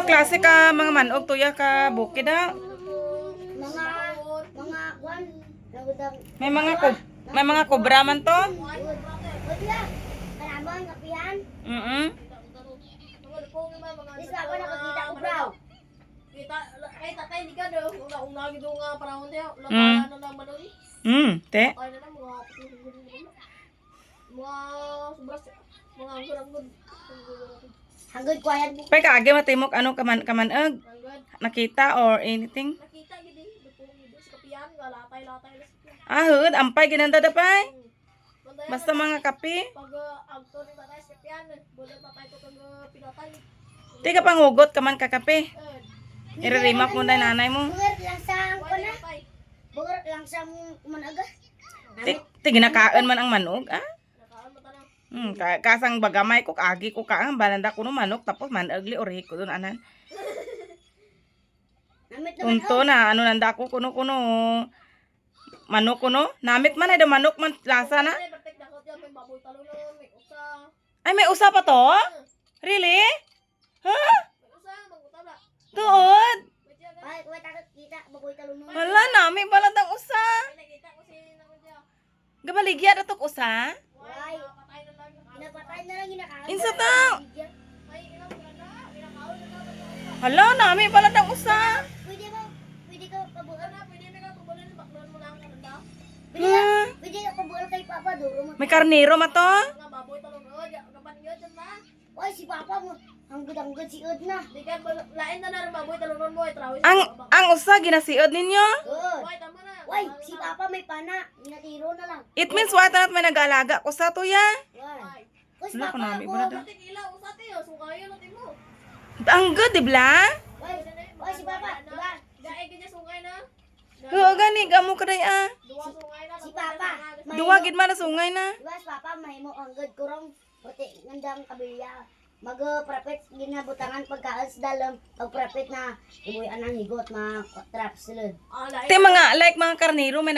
klase ka mga manog tuya ka bukid ha? Mga kwan. Nagudang. May mga kobra man to? Wala. Kanabang kapihan. Isa ako nakakita ko bro. Kita kay tatay di ka do. Una gido nga panahon niya. Labanan na naman oi. Te. Ay na mga sobras mga gurang-gurang. Hanggang kwayan mo. Pay kaagi matimok ano kamaneg? Nakita or anything? Nakita gid dupong gid sa kapihan nga latay-latay na siya. Hud, ampay ginanda dapay. Basta mga kape. Pag agto ni tatay sa kapihan, bulan tatay to kag pinatay. Di ka pangugot ka man kakape. Iririmak mo na nanay mo. Bugar lang sa Wala kuna. tatay. Bugar lang sa managa. Ti ginakaan man ang manog, ah? Nakaan mo tanang. Kasang bagamay ko agi ko ka ang balanda ko no manok tapos managli or ko dun anan. Namit naman Tunto na ano nanda ko kuno manok kuno. Namit man ay da manok man lasa na. Ay pertek dakot yan may baboy talulon, may usa. Ay may usa pa to? Really? Ha? May usa mangutala. Tuod. Ay, wait ako kita baboy talunong. Wala nami baladang usa. Ay nakita ko si naman siya. Gabaligya datok usa. Why? Patay na lang. Napatay na lang ginakaon. Insa ta? Ay ilang ganda. Pinakaon na naman. Hala nami baladang usa. Pwede ba? Pwede ka pabuol? Ano pwede na ka pabulan baklan mo lang kananda. Pwede ka pabuol kay Papa Duro mo. May karnero ma to? Nga baboy talulon, kapan yun dyan na. Oy, si Papa mo. Hanggod si Ud na. Di ka lain na na rin baboy talulon mo itrawis. Ang usa ginasiod ninyo? Good. Why tama na. Oy, si Papa may pana. Ginatiro na lang. It means what na may nag-aalaga ko sa tuya. Why? Kus Wala ko Papa nami ako. balada. Pati ilaw usate yo, sukayo natin mo. Ang good, di bla? Oy, si Papa, diba? Gae gid sungay na. Oo, gani, gamo ka day ah. Duwa sungay na. Si Papa. Duwa gid man na sungay na. Diba si Papa mahimo hanggod kurong puti ngandang kabilya. Mag-prepare ginabutangan pagkaas dalam pag-prepare na iboy anang higot trap sila. Te mga like mga karnero may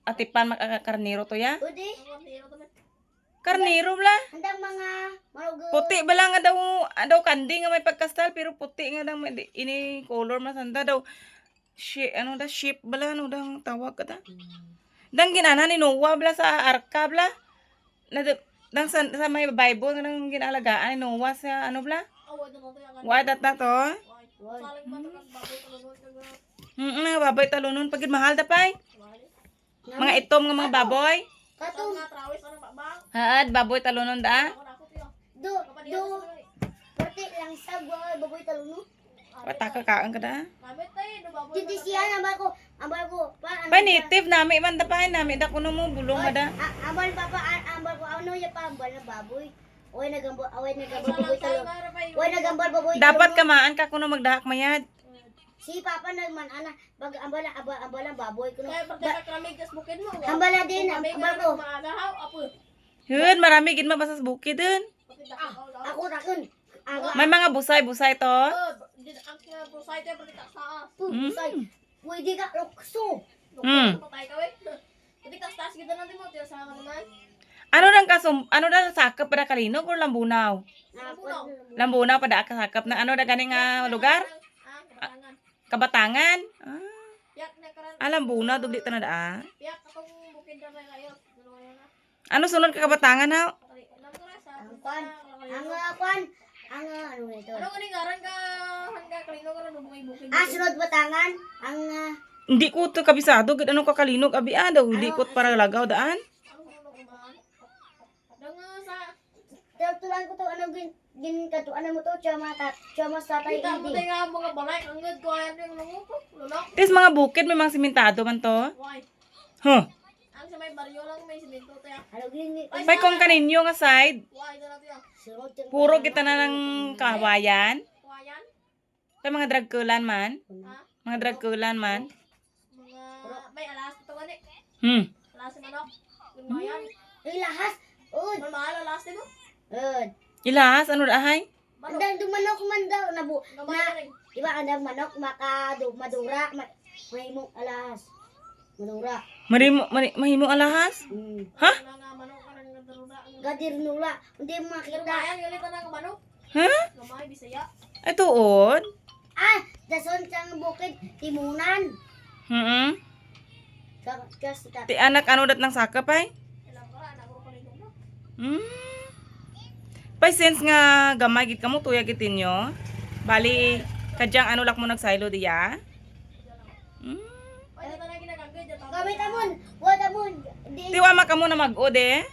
atipan mga karnero to ya. Udi, Karnero bla. handang mga malugo. Puti bala nga daw kandi nga may pagkastal pero puti nga daw may ini color man sanda daw. Ano da sheep bala ano daw tawag ka ta. Dang ginana ni Noah bla sa arka bla. Dang sa may Bible nga nang ginalagaan ni Noah sa ano bla. What that na to? Mga baboy talunon pagid mahal da pay. Mga itom nga mga baboy. Kato, Haad baboy talunon da. do, puti lang sa baboy taluno. Pataka kaan ka da. Titi siya nambal ko, Pay native nami man da pay nami da kuno mo bulong ka da. Ambal Papa, ambal ko ano ya pa ambal na baboy. Oy nagambal baboy taluno. Oy nagambal baboy taluno. Dapat kamaan ka kuno magdahak mayad. Si Papa nagman ana bag ambal ang baboy kuno. Ambal Ambal din ambal ko. Yun, marami gid mabasas bukid dun. Ako rakon. Aga. May mga busay-busay to. Pusay. Pwede ka lukso. Ano da sakop pada kalinog or lambunaw? Lambunaw pada sakop na ano da gani nga lugar? Kabatangan. Lambunaw dugdi ta na da. Ano sunod ka Kabatangan ha? Ang ano nito? Ano ka ngaran ka hangga kalino ka na bukid. Sunod Batangan. Ang Hindi ko to kabisado gid ano ka kalinog abi daw hindi ko para lagaw daan. tulan ko to ano gin kato ano mo to chama sa tatay Kita mo hindi. nga mga balay anggad ko ayan yung lungo lulok. Tis mga bukid may mga simentado man to. Why? Huh. Ang sa may baryo lang may simento tayo. Ano gin May kung kaninyo nga side, Why na natin yan? sunod to. puro kita na ng kawayan. Kuwayan? Kay mga dragkulan man. Ha? Mga dragkulan man. Mga may alas ito gani. Alas ng manok. Kumayan. Ilahas. Ud. Mahal alas mo? Ud. Ilahas ano dahay? Andang dumanok man daw na Gamay rin. diba andang manok madura mahimong alas. Madura. Mahimo alahas? Ha? Mga manok ka rin ng daruna. Gadir nula. Hindi mo makita. Kumayan galit na ng manok. Ha? Gamay bisaya. Ay tuod. Dason sa bukid timunan. Kas Ti anak ano dat ng sakap ay? Ilang ka, anak ko pala yung Hmm. Pay sense nga gamay gid kamo tuya gitinyo. Bali kadyang ano lak mo nagsaylo diya? Hmm. Ay, ito na ginagagay. Gamit amon, wala amon. Di Tiwa ma kamo na mag-o de.